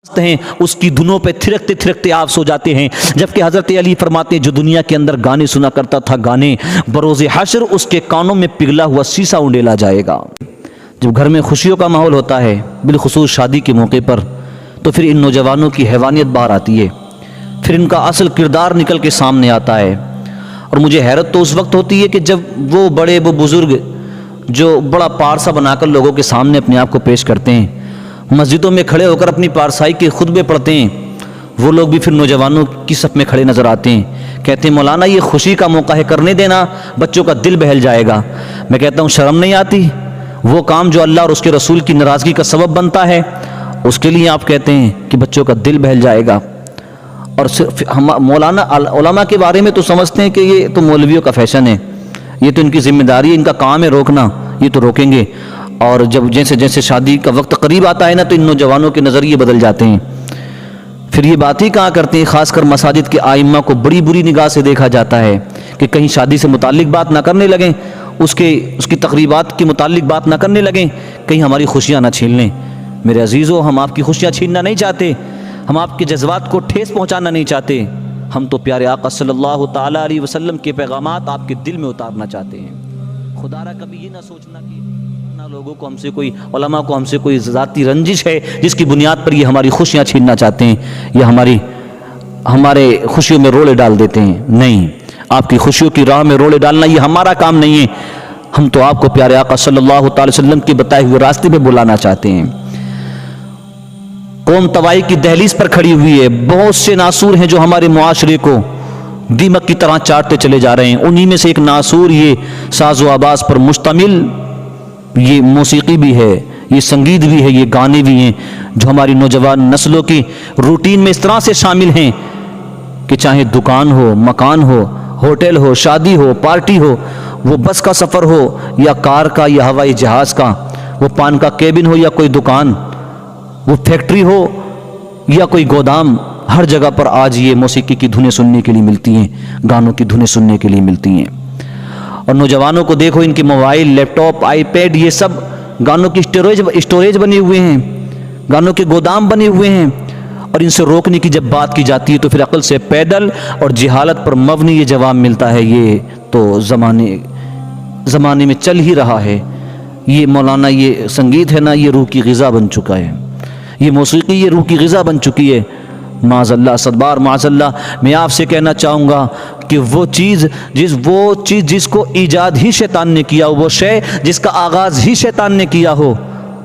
ہیں اس کی دھنوں پہ تھرکتے تھرکتے آپ سو جاتے ہیں، جبکہ حضرت علی فرماتے ہیں جو دنیا کے اندر گانے سنا کرتا تھا گانے، بروز حشر اس کے کانوں میں پگھلا ہوا سیسا اونڈیلا جائے گا۔ جب گھر میں خوشیوں کا ماحول ہوتا ہے بالخصوص شادی کے موقع پر، تو پھر ان نوجوانوں کی حیوانیت باہر آتی ہے، پھر ان کا اصل کردار نکل کے سامنے آتا ہے۔ اور مجھے حیرت تو اس وقت ہوتی ہے کہ جب وہ بڑے وہ بزرگ جو بڑا پارسا بنا کر لوگوں کے سامنے اپنے آپ کو پیش کرتے ہیں، مسجدوں میں کھڑے ہو کر اپنی پارسائی کے خطبے پڑھتے ہیں، وہ لوگ بھی پھر نوجوانوں کی صف میں کھڑے نظر آتے ہیں، کہتے ہیں مولانا یہ خوشی کا موقع ہے، کرنے دینا، بچوں کا دل بہل جائے گا۔ میں کہتا ہوں شرم نہیں آتی؟ وہ کام جو اللہ اور اس کے رسول کی ناراضگی کا سبب بنتا ہے، اس کے لیے آپ کہتے ہیں کہ بچوں کا دل بہل جائے گا۔ اور صرف ہم مولانا علماء کے بارے میں تو سمجھتے ہیں کہ یہ تو مولویوں کا فیشن ہے، یہ تو ان کی ذمہ داری ہے، ان کا کام ہے روکنا، یہ تو روکیں گے۔ اور جب جیسے جیسے شادی کا وقت قریب آتا ہے نا تو ان نوجوانوں کے نظریے بدل جاتے ہیں، پھر یہ بات ہی کہاں کرتے ہیں۔ خاص کر مساجد کے آئمہ کو بڑی بری نگاہ سے دیکھا جاتا ہے کہ کہیں شادی سے متعلق بات نہ کرنے لگیں، اس کی تقریبات کے متعلق بات نہ کرنے لگیں، کہیں ہماری خوشیاں نہ چھین لیں۔ میرے عزیزو، ہم آپ کی خوشیاں چھیننا نہیں چاہتے، ہم آپ کے جذبات کو ٹھیس پہنچانا نہیں چاہتے، ہم تو پیارے آقا صلی اللہ تعالیٰ علیہ وسلم کے پیغامات آپ کے دل میں اتارنا چاہتے ہیں۔ خدا را کبھی یہ نہ سوچنا کہ لوگوں کو ہم سے کوئی علماء کو ہم سے کوئی ذاتی رنجش ہے جس کی بنیاد پر یہ ہماری خوشیاں چھیننا چاہتے ہیں یا ہمارے خوشیوں میں روڑے ڈال دیتے ہیں۔ نہیں، آپ کی خوشیوں کی راہ میں روڑے ڈالنا یہ ہمارا کام نہیں ہے، ہم تو آپ کو پیارے آقا صلی اللہ تعالی وسلم کے بتائے ہوئے راستے پہ بلانا چاہتے ہیں۔ قوم تباہی کی دہلیز پر کھڑی ہوئی ہے، بہت سے ناسور ہیں جو ہمارے معاشرے کو دیمک کی طرح چاٹتے چلے جا رہے ہیں، انہی میں سے ایک ناسور یہ ساز و آواز پر مشتمل یہ موسیقی بھی ہے، یہ سنگیت بھی ہے، یہ گانے بھی ہیں جو ہماری نوجوان نسلوں کی روٹین میں اس طرح سے شامل ہیں کہ چاہے دکان ہو، مکان ہو، ہوٹل ہو، شادی ہو، پارٹی ہو، وہ بس کا سفر ہو یا کار کا یا ہوائی جہاز کا، وہ پان کا کیبن ہو یا کوئی دکان، وہ فیکٹری ہو یا کوئی گودام، ہر جگہ پر آج یہ موسیقی کی دھنیں سننے کے لیے ملتی ہیں، گانوں کی دھنیں سننے کے لیے ملتی ہیں۔ اور نوجوانوں کو دیکھو، ان کے mobile, laptop, iPad, یہ سب گانوں کی اسٹوریج بنے ہوئے ہیں، گانوں کے گودام بنے ہوئے ہیں، اور ان سے روکنے کی جب بات کی جاتی ہے تو پھر عقل سے پیدل اور جہالت پر مبنی یہ جواب ملتا ہے یہ تو زمانے میں چل ہی رہا ہے، یہ مولانا یہ سنگیت ہے نا یہ روح کی غذا بن چکا ہے، یہ موسیقی یہ روح کی غذا بن چکی ہے۔ معاذ اللہ، صدبار معاذ اللہ۔ میں آپ سے کہنا چاہوں گا کہ وہ چیز جس کو ایجاد ہی شیطان نے کیا ہو، وہ شے جس کا آغاز ہی شیطان نے کیا ہو،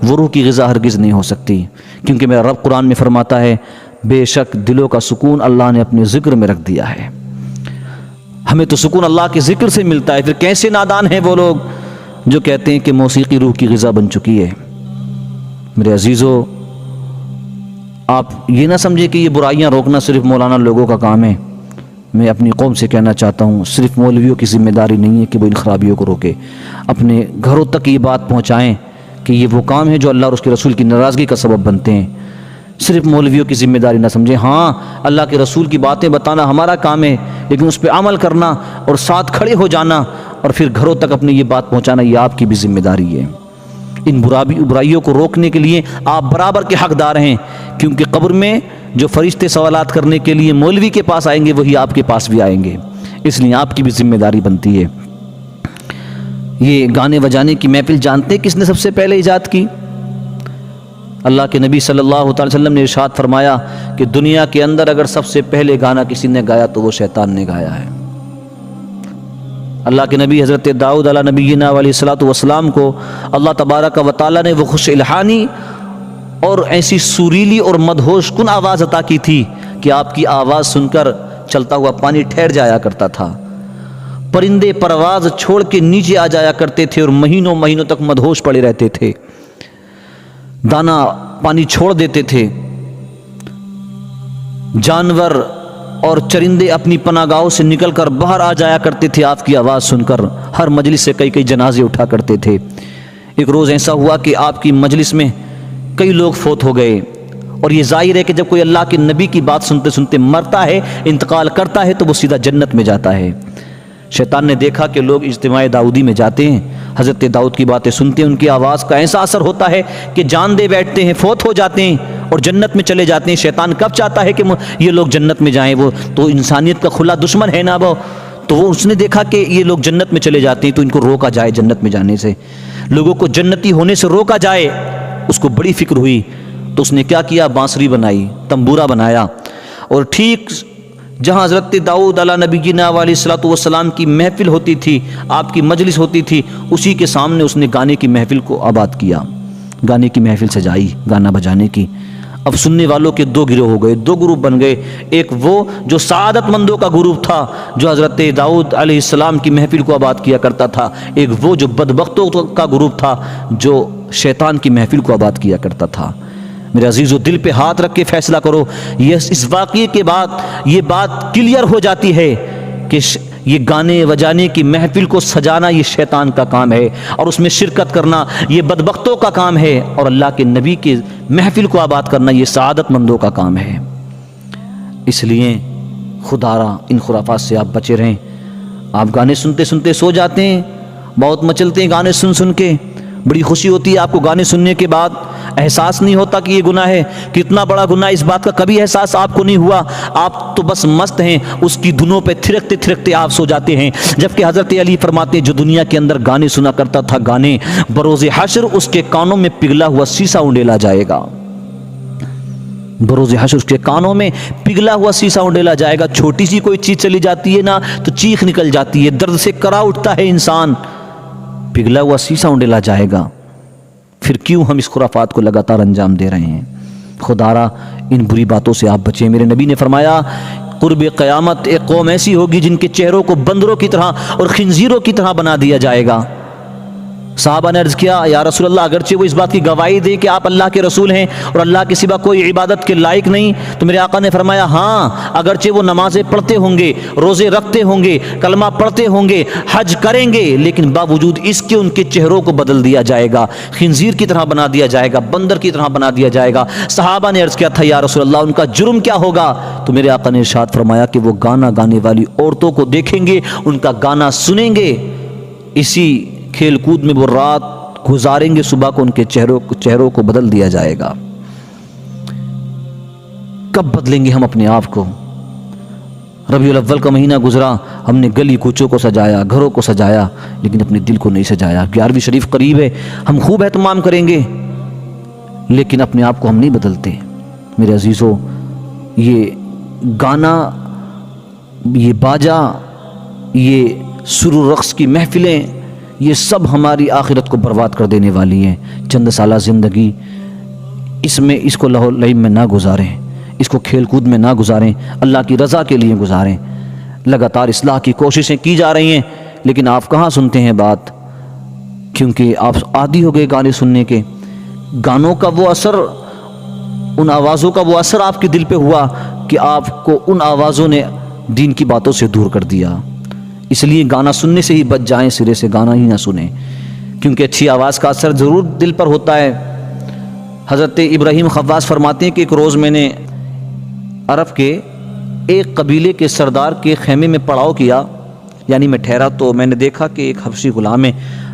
وہ روح کی غذا ہرگز نہیں ہو سکتی، کیونکہ میرا رب قرآن میں فرماتا ہے بے شک دلوں کا سکون اللہ نے اپنے ذکر میں رکھ دیا ہے۔ ہمیں تو سکون اللہ کے ذکر سے ملتا ہے، پھر کیسے نادان ہیں وہ لوگ جو کہتے ہیں کہ موسیقی روح کی غذا بن چکی ہے۔ میرے عزیزو، آپ یہ نہ سمجھے کہ یہ برائیاں روکنا صرف مولانا لوگوں کا کام ہے۔ میں اپنی قوم سے کہنا چاہتا ہوں صرف مولویوں کی ذمہ داری نہیں ہے کہ وہ ان خرابیوں کو روکے، اپنے گھروں تک یہ بات پہنچائیں کہ یہ وہ کام ہے جو اللہ اور اس کے رسول کی ناراضگی کا سبب بنتے ہیں۔ صرف مولویوں کی ذمہ داری نہ سمجھیں، ہاں اللہ کے رسول کی باتیں بتانا ہمارا کام ہے، لیکن اس پہ عمل کرنا اور ساتھ کھڑے ہو جانا اور پھر گھروں تک اپنی یہ بات پہنچانا یہ آپ کی بھی ذمہ داری ہے۔ ان برائیوں کو روکنے کے لیے آپ برابر کے حقدار ہیں، کیونکہ قبر میں جو فرشتے سوالات کرنے کے لیے مولوی کے پاس آئیں گے وہی آپ کے پاس بھی آئیں گے، اس لیے آپ کی بھی ذمہ داری بنتی ہے۔ یہ گانے بجانے کی محفل جانتے ہیں کس نے سب سے پہلے ایجاد کی؟ اللہ کے نبی صلی اللہ علیہ وسلم نے ارشاد فرمایا کہ دنیا کے اندر اگر سب سے پہلے گانا کسی نے گایا تو وہ شیطان نے گایا ہے۔ اللہ کے نبی حضرت داؤد علیہ نبینا علیہ الصلوۃ والسلام کو اللہ تبارک و تعالیٰ نے وہ خوش الحانی اور ایسی سریلی اور مدہوش کن آواز عطا کی تھی کہ آپ کی آواز سن کر چلتا ہوا پانی ٹھہر جایا کرتا تھا، پرندے پرواز چھوڑ کے نیچے آ جایا کرتے تھے اور مہینوں مہینوں تک مدہوش پڑے رہتے تھے، دانا پانی چھوڑ دیتے تھے، جانور اور چرندے اپنی پناہ گاہوں سے نکل کر باہر آ جایا کرتے تھے آپ کی آواز سن کر، ہر مجلس سے کئی جنازے اٹھا کرتے تھے۔ ایک روز ایسا ہوا کہ آپ کی مجلس میں کئی لوگ فوت ہو گئے، اور یہ ظاہر ہے کہ جب کوئی اللہ کے نبی کی بات سنتے سنتے مرتا ہے، انتقال کرتا ہے، تو وہ سیدھا جنت میں جاتا ہے۔ شیطان نے دیکھا کہ لوگ اجتماع داؤدی میں جاتے ہیں، حضرت داؤد کی باتیں سنتے ہیں، ان کی آواز کا ایسا اثر ہوتا ہے کہ جان دے بیٹھتے ہیں، فوت ہو جاتے ہیں اور جنت میں چلے جاتے ہیں۔ شیطان کب چاہتا ہے کہ یہ لوگ جنت میں جائیں، وہ تو انسانیت کا کھلا دشمن ہے نا وہ، تو وہ اس نے دیکھا کہ یہ لوگ جنت میں چلے جاتے ہیں تو ان کو روکا جائے جنت میں جانے سے، لوگوں کو جنتی ہونے سے روکا جائے۔ اس کو بڑی فکر ہوئی تو اس نے کیا کیا، بانسری بنائی، تنبورہ بنایا، اور ٹھیک جہاں حضرت داؤد علیہ نبینا علیہ الصلوۃ والسلام کی محفل ہوتی تھی، آپ کی مجلس ہوتی تھی، اسی کے سامنے اس نے گانے کی محفل کو آباد کیا، گانے کی محفل سجائی، گانا بجانے کی۔ اب سننے والوں کے دو گروہ ہو گئے، دو گروپ بن گئے، ایک وہ جو سعادت مندوں کا گروپ تھا جو حضرت داؤد علیہ السلام کی محفل کو آباد کیا کرتا تھا، ایک وہ جو بدبختوں کا گروپ تھا جو شیطان کی محفل کو آباد کیا کرتا تھا۔ میرے عزیزو، دل پہ ہاتھ رکھ کے فیصلہ کرو، اس واقعے کے بعد یہ بات کلیئر ہو جاتی ہے کہ یہ گانے بجانے کی محفل کو سجانا یہ شیطان کا کام ہے، اور اس میں شرکت کرنا یہ بدبختوں کا کام ہے، اور اللہ کے نبی کی محفل کو آباد کرنا یہ سعادت مندوں کا کام ہے۔ اس لیے خدا را ان خرافات سے آپ بچے رہیں۔ آپ گانے سنتے سنتے سو جاتے ہیں، بہت مچلتے ہیں گانے سن سن کے، بڑی خوشی ہوتی ہے آپ کو گانے سننے کے بعد، احساس نہیں ہوتا کہ یہ گناہ ہے، کتنا بڑا گناہ، اس بات کا کبھی احساس آپ کو نہیں ہوا، آپ تو بس مست ہیں، اس کی دھنوں پہ تھرکتے تھرکتے آپ سو جاتے ہیں۔ جبکہ حضرت علی فرماتے ہیں جو دنیا کے اندر گانے سنا کرتا تھا، گانے، بروز حشر اس کے کانوں میں پگھلا ہوا سیسا اونڈیلا جائے گا، بروز حشر اس کے کانوں میں پگھلا ہوا سیسا اونڈیلا جائے گا۔ چھوٹی سی کوئی چیز چلی جاتی ہے نا تو چیخ نکل جاتی ہے، درد سے کرا اٹھتا ہے انسان، پگھلا ہوا سیسا اونڈیلا جائے گا۔ پھر کیوں ہم اس خرافات کو لگاتار انجام دے رہے ہیں؟ خدا را ان بری باتوں سے آپ بچیں۔ میرے نبی نے فرمایا قرب قیامت ایک قوم ایسی ہوگی جن کے چہروں کو بندروں کی طرح اور خنزیروں کی طرح بنا دیا جائے گا۔ صحابہ نے عرض کیا یا رسول اللہ، اگرچہ وہ اس بات کی گواہی دے کہ آپ اللہ کے رسول ہیں اور اللہ کے سوا کوئی عبادت کے لائق نہیں، تو میرے آقا نے فرمایا ہاں، اگرچہ وہ نمازیں پڑھتے ہوں گے، روزے رکھتے ہوں گے، کلمہ پڑھتے ہوں گے، حج کریں گے، لیکن باوجود اس کے ان کے چہروں کو بدل دیا جائے گا، خنزیر کی طرح بنا دیا جائے گا، بندر کی طرح بنا دیا جائے گا۔ صحابہ نے عرض کیا تھا یا رسول اللہ ان کا جرم کیا ہوگا؟ تو میرے آقا نے ارشاد فرمایا کہ وہ گانا گانے والی عورتوں کو دیکھیں گے، ان کا گانا سنیں گے، اسی کھیل کود میں وہ رات گزاریں گے، صبح کو ان کے چہروں کو بدل دیا جائے گا۔ کب بدلیں گے ہم اپنے آپ کو؟ ربیع الاول کا مہینہ گزرا، ہم نے گلی کوچوں کو سجایا، گھروں کو سجایا، لیکن اپنے دل کو نہیں سجایا۔ 11ویں شریف قریب ہے، ہم خوب اہتمام کریں گے، لیکن اپنے آپ کو ہم نہیں بدلتے۔ میرے عزیزو، یہ گانا، یہ باجا، یہ سرور رقص کی محفلیں، یہ سب ہماری آخرت کو برباد کر دینے والی ہیں۔ چند سالہ زندگی اس کو لہو لعب میں نہ گزاریں، اس کو کھیل کود میں نہ گزاریں، اللہ کی رضا کے لیے گزاریں۔ لگاتار اصلاح کی کوششیں کی جا رہی ہیں، لیکن آپ کہاں سنتے ہیں بات، کیونکہ آپ عادی ہو گئے گانے سننے کے۔ گانوں کا وہ اثر، ان آوازوں کا وہ اثر آپ کے دل پہ ہوا کہ آپ کو ان آوازوں نے دین کی باتوں سے دور کر دیا۔ اس لیے گانا سننے سے ہی بچ جائیں، سرے سے گانا ہی نہ سنیں، کیونکہ اچھی آواز کا اثر ضرور دل پر ہوتا ہے۔ حضرت ابراہیم خواص فرماتے ہیں کہ ایک روز میں نے عرب کے ایک قبیلے کے سردار کے خیمے میں پڑاؤ کیا، یعنی میں ٹھہرا، تو میں نے دیکھا کہ ایک حبشی غلام ہے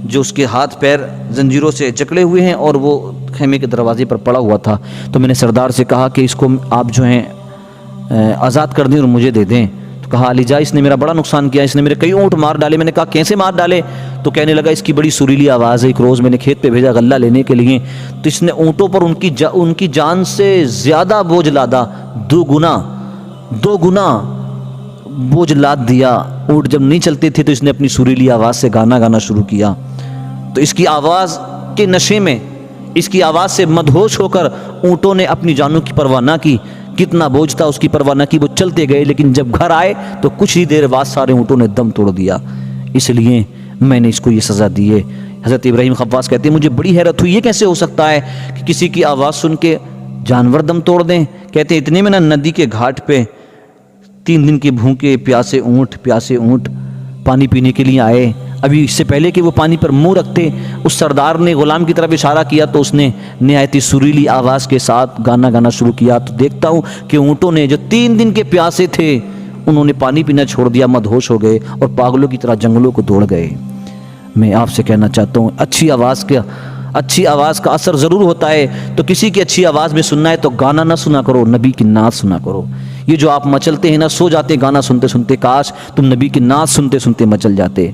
جو اس کے ہاتھ پیر زنجیروں سے جکڑے ہوئے ہیں اور وہ خیمے کے دروازے پر پڑا ہوا تھا۔ تو میں نے سردار سے کہا کہ اس کو آپ جو ہیں آزاد کر دیں اور مجھے دے دیں۔ تو کہا علی جا، اس نے میرا بڑا نقصان کیا، اس نے میرے کئی اونٹ مار ڈالے۔ میں نے کہا کیسے مار ڈالے؟ تو کہنے لگا اس کی بڑی سریلی آواز ہے، ایک روز میں نے کھیت پہ بھیجا غلہ لینے کے لیے، تو اس نے اونٹوں پر ان کی جان سے زیادہ بوجھ لادا، دو گنا بوجھ لاد دیا۔ اونٹ جب نہیں چلتے تھے تو اس نے اپنی سریلی آواز سے گانا گانا شروع کیا، تو اس کی آواز کے نشے میں، اس کی آواز سے مدہوش ہو کر اونٹوں نے اپنی جانوں کی پرواہ نہ کی، کتنا بوجھ تھا اس کی پرواہ نہ کی، وہ چلتے گئے، لیکن جب گھر آئے تو کچھ ہی دیر بعد سارے اونٹوں نے دم توڑ دیا۔ اس لیے میں نے اس کو یہ سزا دی ہے۔ حضرت ابراہیم خواص کہتے ہیں مجھے بڑی حیرت ہوئی، یہ کیسے ہو سکتا ہے کہ کسی کی آواز سن کے جانور دم توڑ دیں؟ کہتے ہیں اتنے میں نا ندی کے گھاٹ پہ 3 دن کے بھوکے پیاسے اونٹ پانی پینے کے لیے آئے۔ ابھی اس سے پہلے کہ وہ پانی پر منہ رکھتے، اس سردار نے غلام کی طرف اشارہ کیا تو اس نے نہایت سریلی آواز کے ساتھ گانا گانا شروع کیا۔ تو دیکھتا ہوں کہ اونٹوں نے جو 3 دن کے پیاسے تھے انہوں نے پانی پینا چھوڑ دیا، مدہوش ہو گئے اور پاگلوں کی طرح جنگلوں کو دوڑ گئے۔ میں آپ سے کہنا چاہتا ہوں اچھی آواز کا اثر ضرور ہوتا ہے، تو کسی کی اچھی آواز میں سننا ہے تو گانا نہ سنا کرو، نبی کی نعت سنا کرو۔ یہ جو آپ مچلتے ہیں نا، سو جاتے گانا سنتے سنتے، کاش تم نبی کی نعت سنتے سنتے مچل جاتے۔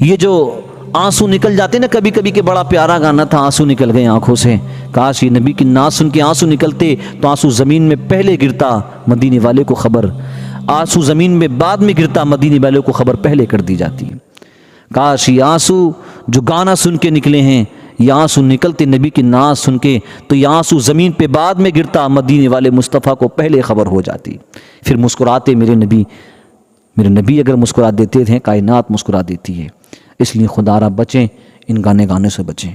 یہ جو آنسو نکل جاتے نا کبھی کبھی کہ بڑا پیارا گانا تھا، آنسو نکل گئے آنکھوں سے، کاش یہ نبی کی نعت سن کے آنسو نکلتے تو آنسو زمین میں پہلے گرتا، مدینے والے کو خبر، آنسو زمین میں بعد میں گرتا، مدینے والے کو خبر پہلے کر دی جاتی۔ کاش یہ آنسو جو گانا سن کے نکلے ہیں، یہ آنسو نکلتے نبی کی نعت سن کے تو یہ آنسو زمین پہ بعد میں گرتا، مدینے والے مصطفیٰ کو پہلے خبر ہو جاتی، پھر مسکراتے میرے نبی اگر مسکرا دیتے ہیں، کائنات مسکرا دیتی ہے۔ اس لیے خدا را بچیں، ان گانے سے بچیں۔